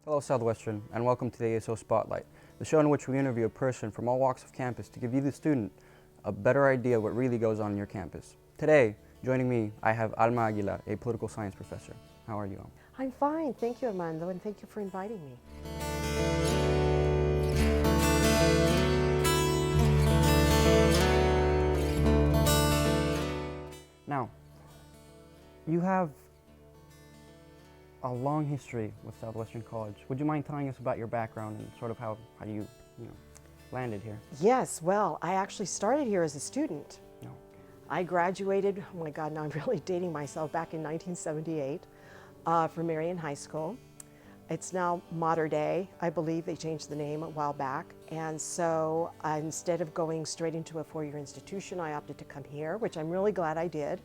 Hello Southwestern, and welcome to the ASO Spotlight, the show in which we interview a person from all walks of campus to give you, the student, a better idea of what really goes on your campus. Today, joining me, I have Alma Aguilar, a political science professor. How are you, Alma? I'm fine, thank you, Armando, and thank you for inviting me. Now, you have a long history with Southwestern College. Would you mind telling us about your background and sort of how you landed here? Yes, well, I actually started here as a student. No. I graduated, oh my God, now I'm really dating myself, back in 1978 from Marion High School. It's now Mater Dei. I believe they changed the name a while back. And so instead of going straight into a four-year institution, I opted to come here, which I'm really glad I did,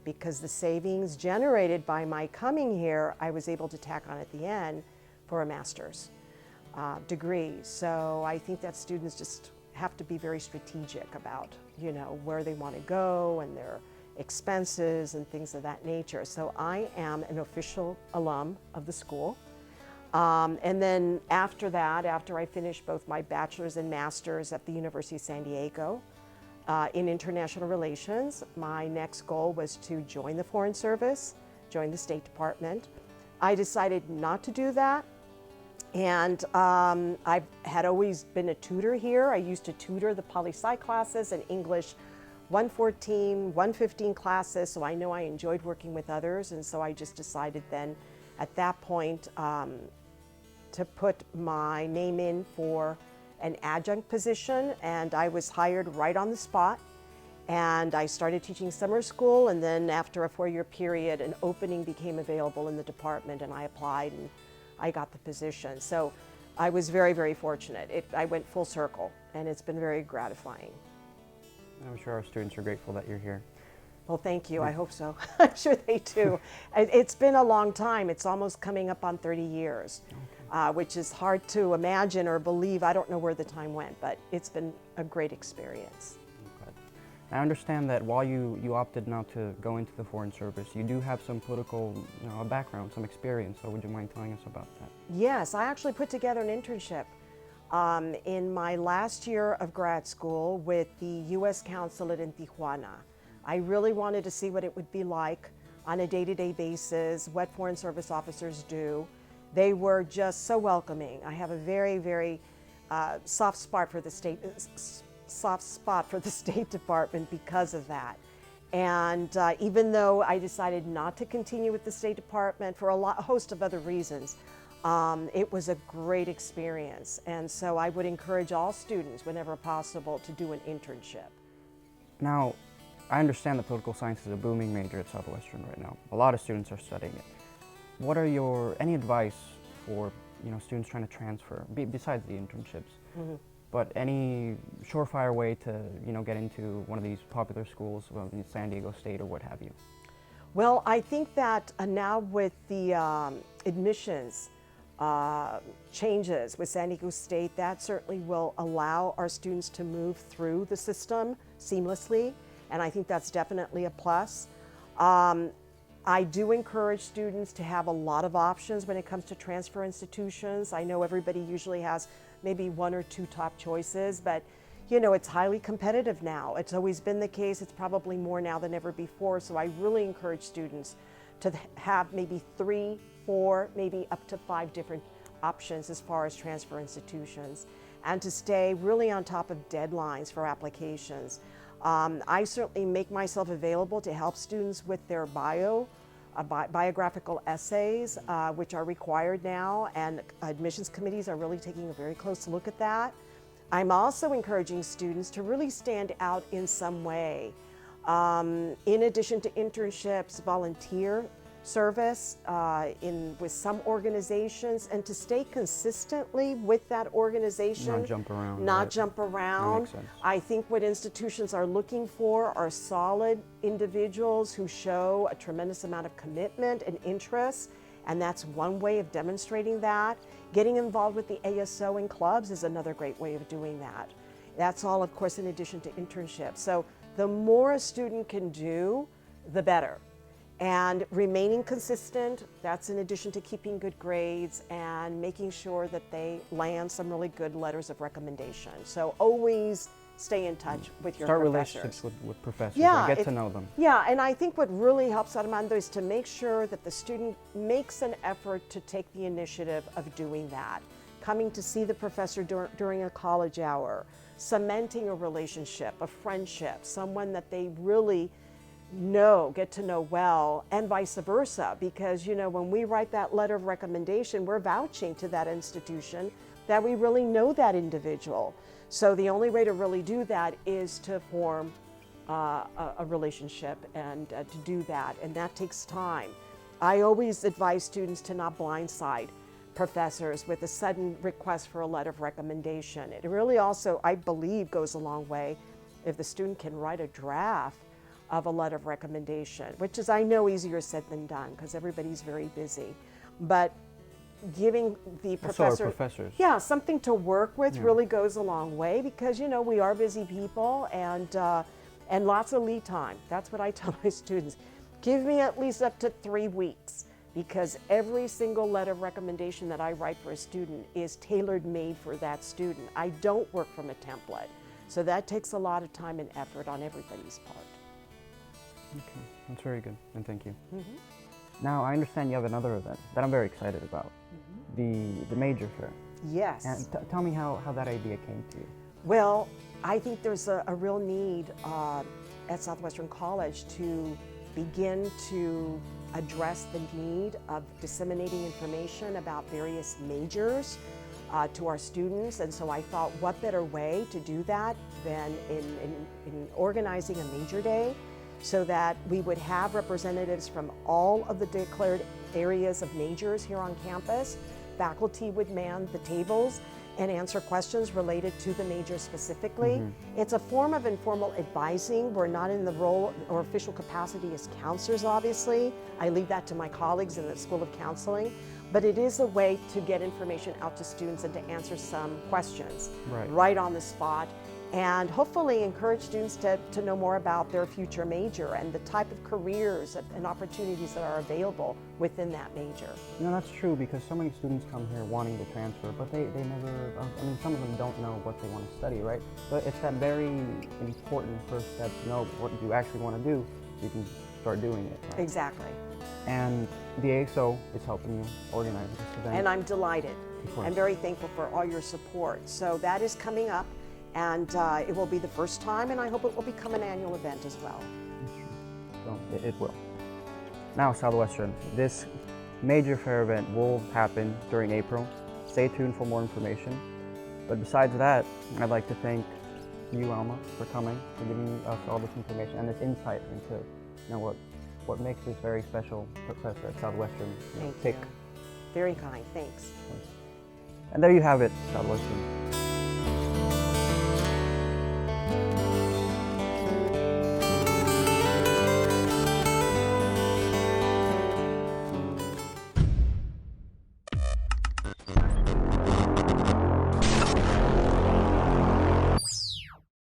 because the savings generated by my coming here, I was able to tack on at the end for a master's degree. So I think that students just have to be very strategic about, where they want to go and their expenses and things of that nature. So I am an official alum of the school. And then after that, after I finished both my bachelor's and master's at the University of San Diego, in international relations, my next goal was to join the Foreign Service, join the State Department. I decided not to do that, and I had always been a tutor here. I used to tutor the poli-sci classes and English 114, 115 classes, so I know I enjoyed working with others, and so I just decided then at that point to put my name in for an adjunct position, and I was hired right on the spot, and I started teaching summer school, and then after a four-year period an opening became available in the department, and I applied and I got the position. So I was very, very fortunate. I went full circle, and it's been very gratifying. I'm sure our students are grateful that you're here. Well, thank you. I hope so. I'm sure they do. It's been a long time. It's almost coming up on 30 years. Okay. Which is hard to imagine or believe. I don't know where the time went, but it's been a great experience. Okay. I understand that while you opted not to go into the Foreign Service, you do have some political background, some experience, so would you mind telling us about that? Yes, I actually put together an internship in my last year of grad school with the U.S. Consulate in Tijuana. I really wanted to see what it would be like on a day-to-day basis, what Foreign Service officers do. They were just so welcoming. I have a very, very soft spot for the State Department because of that. And even though I decided not to continue with the State Department for a host of other reasons, it was a great experience. And so I would encourage all students, whenever possible, to do an internship. Now, I understand that political science is a booming major at Southwestern right now. A lot of students are studying it. What are any advice for students trying to transfer, besides the internships, but any surefire way to get into one of these popular schools, well, in San Diego State or what have you? Well, I think that now with the admissions changes with San Diego State, that certainly will allow our students to move through the system seamlessly, and I think that's definitely a plus. I do encourage students to have a lot of options when it comes to transfer institutions. I know everybody usually has maybe one or two top choices, but it's highly competitive now. It's always been the case. It's probably more now than ever before. So I really encourage students to have maybe 3, 4, maybe up to 5 different options as far as transfer institutions, and to stay really on top of deadlines for applications. I certainly make myself available to help students with their biographical essays, which are required now, and admissions committees are really taking a very close look at that. I'm also encouraging students to really stand out in some way. In addition to internships, volunteer service with some organizations, and to stay consistently with that organization. Not jump around. Not right? jump around. That makes sense. I think what institutions are looking for are solid individuals who show a tremendous amount of commitment and interest, and that's one way of demonstrating that. Getting involved with the ASO and clubs is another great way of doing that. That's all, of course, in addition to internships. So the more a student can do, the better. And remaining consistent, that's in addition to keeping good grades and making sure that they land some really good letters of recommendation. So always stay in touch with your Start professors. relationships with professors, Yeah, and get to know them. Yeah, and I think what really helps Armando is to make sure that the student makes an effort to take the initiative of doing that. Coming to see the professor during a college hour, cementing a relationship, a friendship, someone that they really get to know well, and vice versa, because when we write that letter of recommendation, we're vouching to that institution that we really know that individual. So the only way to really do that is to form a relationship and to do that, and that takes time. I always advise students to not blindside professors with a sudden request for a letter of recommendation. It really also, I believe, goes a long way if the student can write a draft of a letter of recommendation, which is, I know, easier said than done because everybody's very busy. But giving the professor, professors. Yeah, something to work with really goes a long way, because we are busy people, and lots of lead time. That's what I tell my students. Give me at least up to 3 weeks, because every single letter of recommendation that I write for a student is tailored made for that student. I don't work from a template. So that takes a lot of time and effort on everybody's part. Okay, that's very good, and thank you. Now, I understand you have another event that I'm very excited about, the major fair. Yes. And tell me how that idea came to you. Well, I think there's a real need at Southwestern College to begin to address the need of disseminating information about various majors to our students. And so I thought, what better way to do that than in organizing a major day, so that we would have representatives from all of the declared areas of majors here on campus. Faculty would man the tables and answer questions related to the major specifically. It's a form of informal advising. We're not in the role or official capacity as counselors, obviously. I leave that to my colleagues in the School of Counseling. But it is a way to get information out to students and to answer some questions right on the spot, and hopefully encourage students to know more about their future major and the type of careers and opportunities that are available within that major. That's true, because so many students come here wanting to transfer, but they never, some of them don't know what they want to study, right? But it's that very important first step to know what you actually want to do, so you can start doing it. Right? Exactly. And the ASO is helping you organize this event. And I'm delighted. I'm very thankful for all your support. So that is coming up, and it will be the first time, and I hope it will become an annual event as well. So it will. Now, Southwestern, this major fair event will happen during April. Stay tuned for more information. But besides that, I'd like to thank you, Alma, for coming, for giving us all this information and this insight into what makes this very special professor at Southwestern Thank tick. you. Very kind. Thanks. And there you have it, Southwestern.